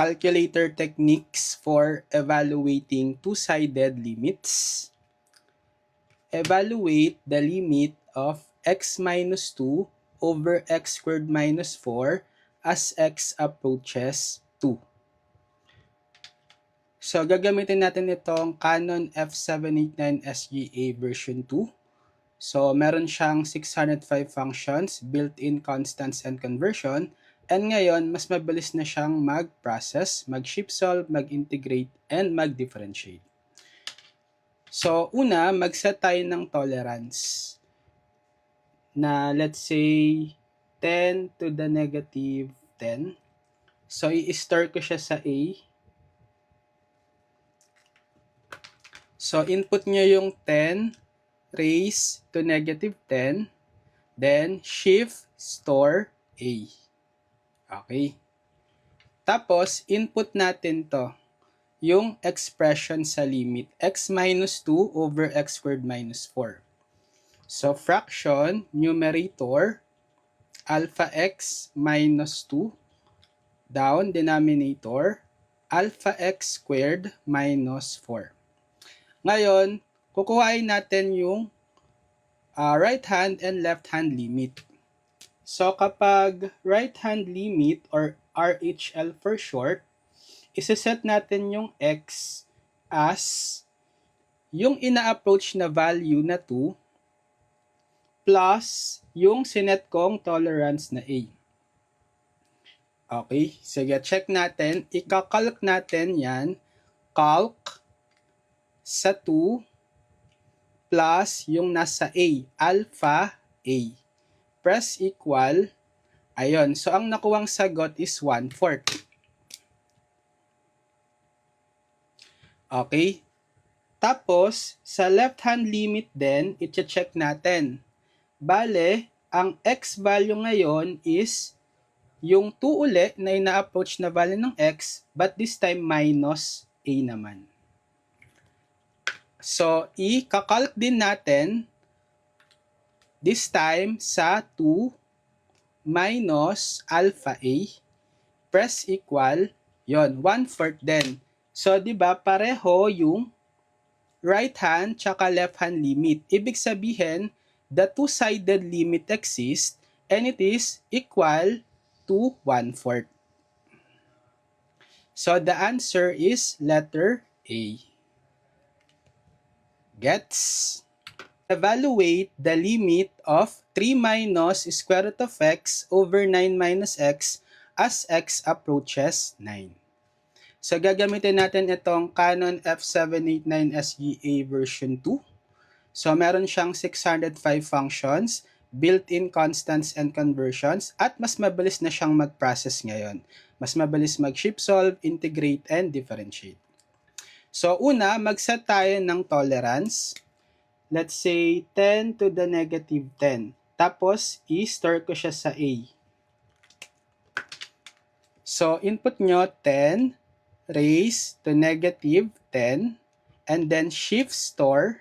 calculator techniques for evaluating two-sided limits. Evaluate the limit of x minus 2 over x squared minus 4 as x approaches 2. So, gagamitin natin itong Canon F789 SGA version 2. So, meron siyang 605 functions, built-in constants and conversion. And ngayon, mas mabilis na siyang mag-process, mag-shift solve, mag-integrate, and mag-differentiate. So, una, mag-set tayo ng tolerance na let's say 10 to the negative 10. So, i-store ko siya sa A. So, input nyo yung 10 raised to negative 10. Then, shift store A. Okay. Tapos, input natin to. Yung expression sa limit. X minus 2 over x squared minus 4. So, fraction, numerator, alpha x minus 2. Down, denominator, alpha x squared minus 4. Ngayon, kukuhain natin yung right hand and left hand limit. So kapag right hand limit or RHL for short, isa-set natin yung x as yung ina-approach na value na 2 plus yung sinet kong tolerance na A. Okay, sige, check natin. Ika-calc natin yan. Calc sa 2 plus yung nasa A, alpha A. Press equal, ayun. So, ang nakuwang sagot is 1/4. Okay? Tapos, sa left-hand limit din, i-check natin. Bale, ang x value ngayon is yung 2 uli na ina-approach na value ng x, but this time minus A naman. So, i-calc din natin this time sa 2 minus alpha A. Press equal, yon 1/4 din. So, di ba pareho yung right hand tsaka left hand limit. Ibig sabihin, the two-sided limit exists and it is equal to 1/4. So, the answer is letter A. Gets? Evaluate the limit of 3 minus square root of x over 9 minus x as x approaches 9. So, gagamitin natin itong Canon F789 SGA version 2. So, meron siyang 605 functions, built-in constants and conversions, at mas mabilis na siyang mag-process ngayon. Mas mabilis mag-shift solve, integrate, and differentiate. So, una, mag-set tayo ng tolerance. Let's say 10 to the negative 10. Tapos, i-store ko siya sa A. So, input nyo 10 raised to negative 10 and then shift store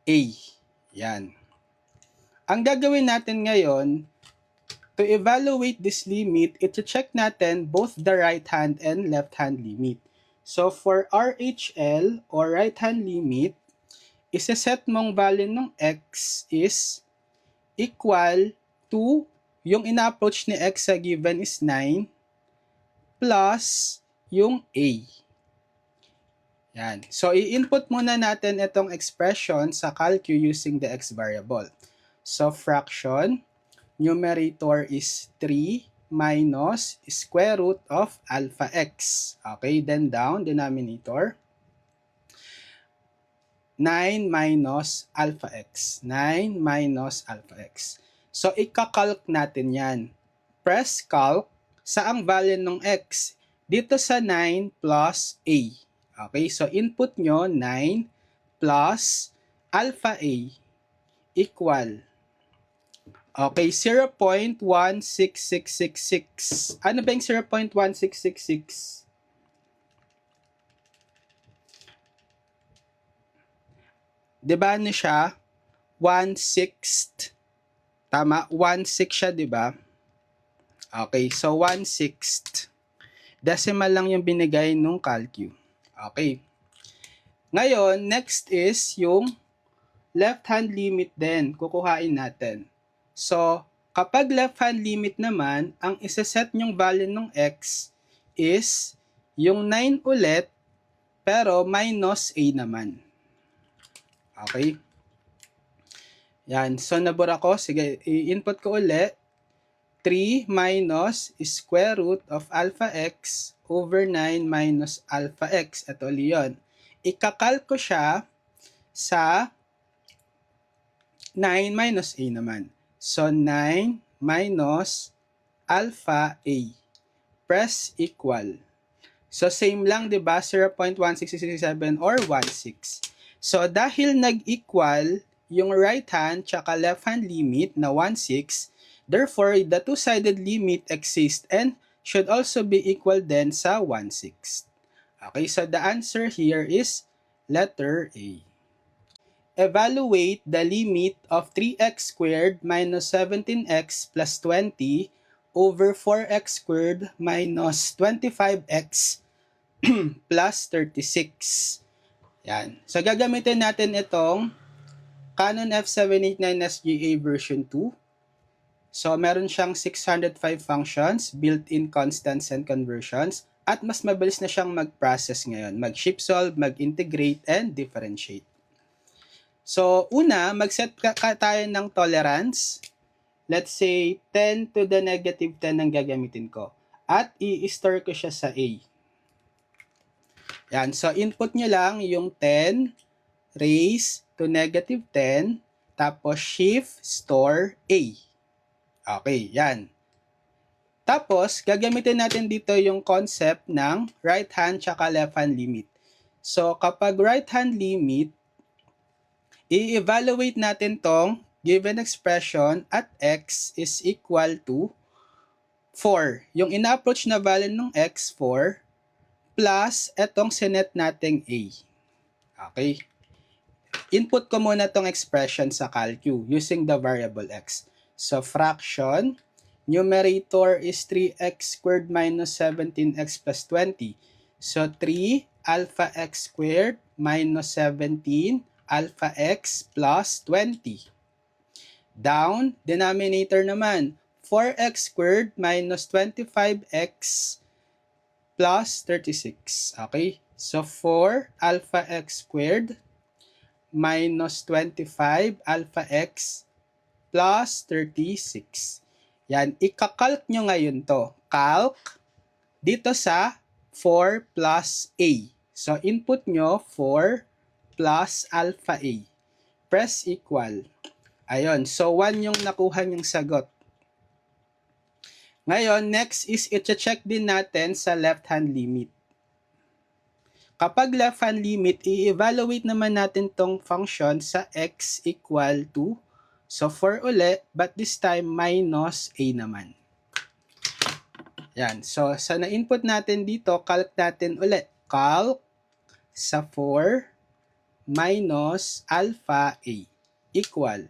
A. Yan. Ang gagawin natin ngayon, to evaluate this limit, iti-check natin both the right hand and left hand limit. So, for RHL or right hand limit, isa-set mong value ng x is equal to, yung ina-approach ni x sa given is 9, plus yung A. Yan. So, i-input muna natin itong expression sa calcu using the x variable. So, fraction, numerator is 3 minus square root of alpha x. Okay, then down, denominator, 9 minus alpha x. 9 minus alpha x. So, ika-calc natin yan. Press calc, saang value ng x? Dito sa 9 plus a. Okay, so input nyo, 9 plus alpha a equal. Okay, 0.16666. Ano ba yung 0.1666? Diba ano siya? 1/6. Tama? 1/6 siya, diba? Okay, so 1/6. Decimal lang yung binigay nung calcu. Okay. Ngayon, next is yung left-hand limit din. Kukuhain natin. So, kapag left-hand limit naman, ang isa-set nyong value ng x is yung 9 ulit, pero minus a naman. Okay? Yan. So, nabura ko. Sige, i-input ko ulit. 3 minus square root of alpha x over 9 minus alpha x. Ito ulit yun. Ikakalk ko siya sa 9 minus a naman. So, 9 minus alpha a. Press equal. So, same lang, diba? 0.1667 or 16. So, dahil nag-equal yung right hand tsaka left hand limit na 16, therefore, the two-sided limit exists and should also be equal then sa 1/6. Okay, so the answer here is letter A. Evaluate the limit of 3x squared minus 17x plus 20 over 4x squared minus 25x plus 36. Yan. So, gagamitin natin itong Canon F789 SGA version 2. So, meron siyang 605 functions, built-in constants and conversions, at mas mabilis na siyang mag-process ngayon. Mag-shift solve, mag-integrate, and differentiate. So, una, mag-set tayo ng tolerance. Let's say, 10 to the negative 10 ang gagamitin ko. At i-store ko siya sa A. Yan. So, input nyo lang yung 10 raised to negative 10, tapos shift store A. Okay, yan. Tapos, gagamitin natin dito yung concept ng right hand tsaka left hand limit. So, kapag right hand limit, i-evaluate natin tong given expression at x is equal to 4. Yung ina-approach na value ng x, 4, plus etong sinet nating a. Okay. Input ko muna tong expression sa calcu using the variable x. So, fraction, numerator is 3x squared minus 17x plus 20. So, 3 alpha x squared minus 17 alpha x plus 20. Down, denominator naman, 4x squared minus 25x plus 36. Okay? So, 4 alpha x squared minus 25 alpha x plus 36. Yan, ikakalk nyo ngayon to. Calc dito sa 4 plus a. So, input nyo 4 plus alpha a. Press equal. Ayun, so 1 yung nakuha nyong sagot. Ngayon, next is i-check din natin sa left-hand limit. Kapag left-hand limit, i-evaluate naman natin tong function sa x equal to, so 4 ulit, but this time minus a naman. Yan. So, sa na-input natin dito, calc natin ulit. Calc sa 4 minus alpha a equal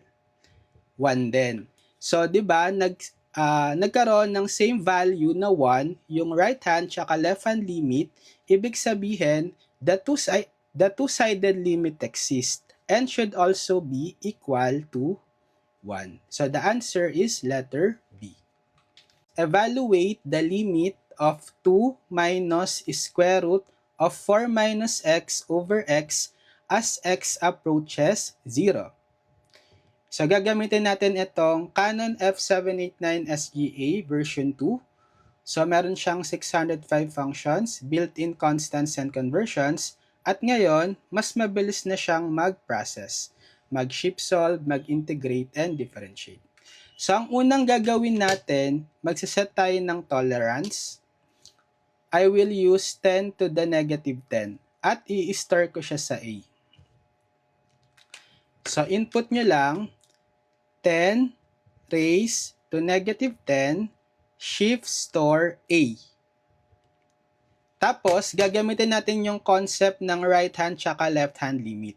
1 din. So, di ba, nagkaroon ng same value na 1, yung right hand tsaka left hand limit, ibig sabihin, the two-sided limit exists and should also be equal to 1. So, the answer is letter B. Evaluate the limit of 2 minus square root of 4 minus x over x as x approaches 0. So, gagamitin natin itong Canon F789 SGA version 2. So, meron siyang 605 functions, built-in constants and conversions, at ngayon, mas mabilis na siyang mag-process, mag-shift solve, mag-integrate, and differentiate. So, ang unang gagawin natin, magsiset tayo ng tolerance. I will use 10 to the negative 10 at i-store ko siya sa A. So, input nyo lang 10 raised to negative 10 shift store A. Tapos, gagamitin natin yung concept ng right hand tsaka left hand limit.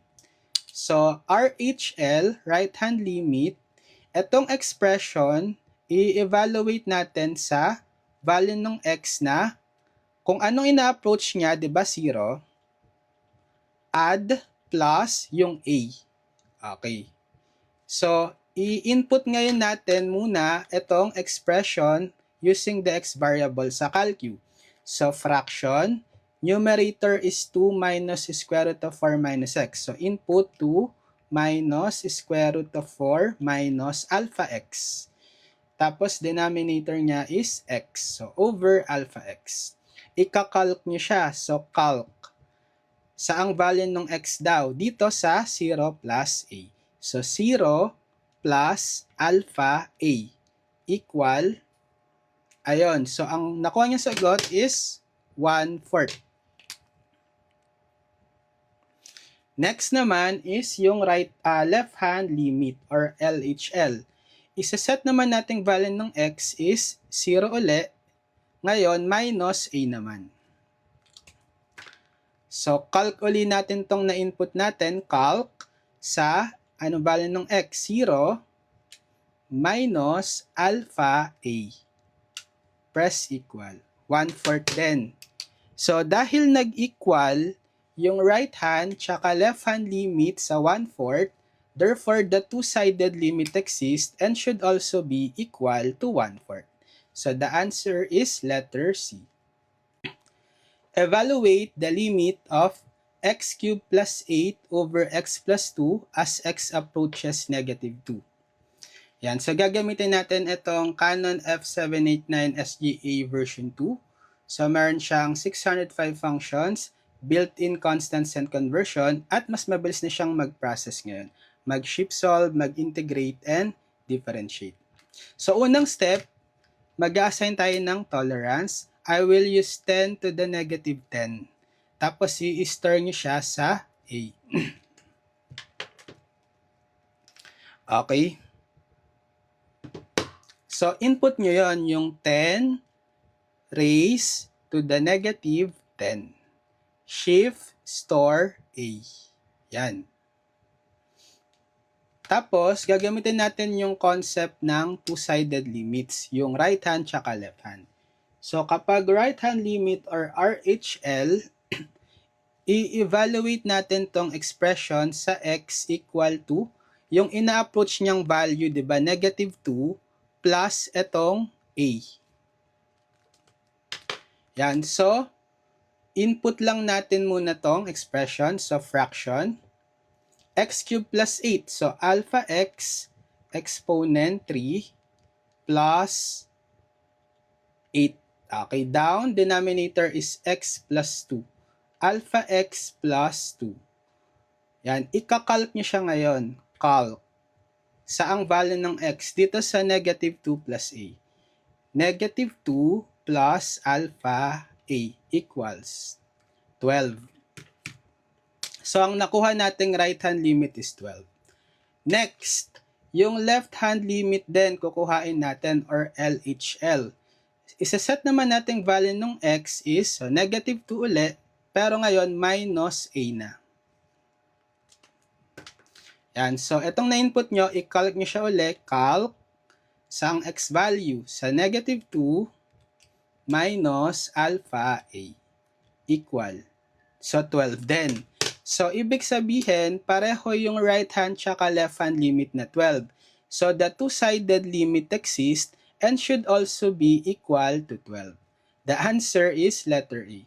So, RHL, right hand limit, etong expression, i-evaluate natin sa value ng x na Kung anong ina-approach niya, di ba 0, add plus yung A. Okay. So, i-input ngayon natin muna itong expression using the x variable sa calcu. So, fraction, numerator is 2 minus square root of 4 minus x. So, input 2 minus square root of 4 minus alpha x. Tapos, denominator niya is x. So, over alpha x. Ika-calc nyo siya. So, calc. Saang value ng x daw? Dito sa 0 plus a. So, 0 plus alpha a equal, ayun. So, ang nakuha niya sagot is 1/4. Next naman is yung left-hand limit or LHL. Isa-set naman nating value ng x is 0 uli. Ngayon, minus a naman. So, calc uli natin tong na-input natin. Calc sa ano value ng x? 0 minus alpha a. Press equal. 1/4 din. So, dahil nag-equal yung right hand tsaka left hand limit sa 1/4, therefore, the two-sided limit exists and should also be equal to 1/4. So, the answer is letter C. Evaluate the limit of x cubed plus 8 over x plus 2 as x approaches -2. Yan. So, gagamitin natin itong Canon F789 SGA version 2. So, meron siyang 605 functions, built-in constant and conversion, at mas mabilis na siyang mag-process ngayon. Mag-shift solve, mag-integrate, and differentiate. So, unang step, mag-assign tayo ng tolerance. I will use 10 to the -10. Tapos, i-store nyo siya sa A. Okay. So, input nyo yon yung 10 raised to the -10. Shift, store, A. Yan. Tapos, gagamitin natin yung concept ng two-sided limits, yung right hand tsaka left hand. So, kapag right hand limit or RHL, i-evaluate natin tong expression sa x equal to yung ina-approach niyang value, di ba, -2 plus etong a. Yan. So, input lang natin muna tong expression. So, fraction. X cubed plus 8. So, alpha x exponent 3 plus 8. Okay, down. Denominator is x plus 2. Alpha x plus 2. Yan. Ika-calc nyo siya ngayon. Calc. Saang value ng x? Dito sa -2 plus a. -2 plus alpha a equals 12. So, ang nakuha nating right hand limit is 12. Next, yung left hand limit din kukuhain natin or LHL. Isa-set naman nating value ng x is so -2 ulit, pero ngayon minus a na. Yan. So, itong na-input nyo, i-calc nyo siya ulit. Calc sa ang x value sa -2 minus alpha a equal. So, 12 din. So, ibig sabihin, pareho yung right hand tsaka left hand limit na 12. So, the two-sided limit exists and should also be equal to 12. The answer is letter A.